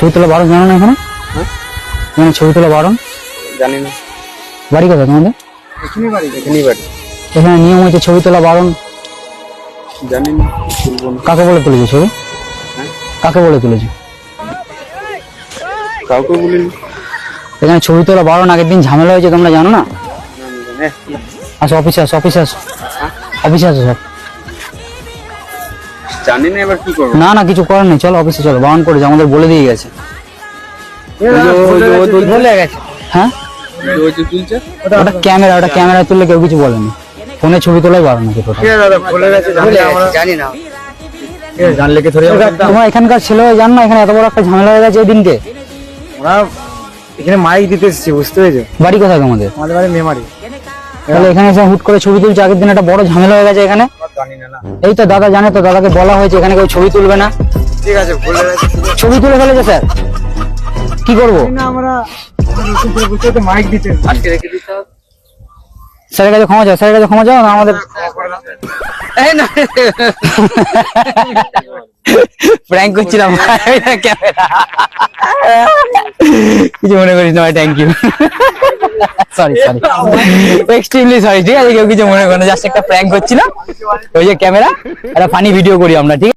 ছবি তোলা বারণ জানো না এখানে? এখানে ছবি তোলা বারণ জানি না। বাড়ি কোথায় তোমাদের? এখানেই বাড়ি। এখানেই বাড়ি। এখানে নিয়ম হচ্ছে ছবি তোলা বারণ। জানি না, বলবো না। কাকে বলে তুলেছো ছবি? হ্যাঁ? কাকে বলে তুলেছো? কাউকে বলিনি। এখানে ছবি তোলা বারণ, আগের দিন ঝামেলা হয়েছে তোমরা জানো না? আসো অফিসে আসো, অফিসে আসো, অফিসে আসো সব। জানি না এবার কি করবো। না না কিছু করার নেই, চলো অফিসে চলো, বারণ করেছে আমাদের, বলে দিয়ে গেছে। বলে গেছে। হ্যাঁ ওই যে তুলছে ওটা ক্যামেরা, ওটা ক্যামেরা তুললে কেউ কিছু বলেনি, ফোনে ছবি তোলাই বারণ আছে টোটাল। বলে গেছে, জানি না। জানলে কি ধরে তোমার এখানকার ছেলে জান না এখানে এত বড় একটা ঝামেলা হয়ে গেছে এদিনকে? ওরা এখানে মাইক দিতে এসেছি, বুঝতে পেরেছো? বাড়ি কোথায় তোমাদের? আমাদের বাড়ি মেমারি। তাহলে এখানে এসে হুট করে ছবি তুলছে, আগের দিন একটা বড় ঝামেলা হয়ে গেছে এখানে। জানি না। এই তো দাদা জানে তো, দাদাকে বলা হয়েছে এখানে কেউ ছবি তুলবে না। ঠিক আছে, বলে গেছে। ছবি তুলে ফেলেছে স্যার, কি করবো? আমরা বুঝতে তো মাইক দিতে আজকে রেখে দিতে হবে। স্যারের কাছে ক্ষমা চাও, স্যারের কাছে ক্ষমা চাও না আমাদের। প্র্যাঙ্ক করছিলাম, কিছু মনে করিস না ভাই, thank you. Sorry sorry, extremely sorry, ঠিক আছে, কেউ কিছু মনে করে না, জাস্ট একটা প্র্যাঙ্ক করছিলাম, ওই যে ক্যামেরা, একটা ফানি ভিডিও করি আমরা, ঠিক আছে।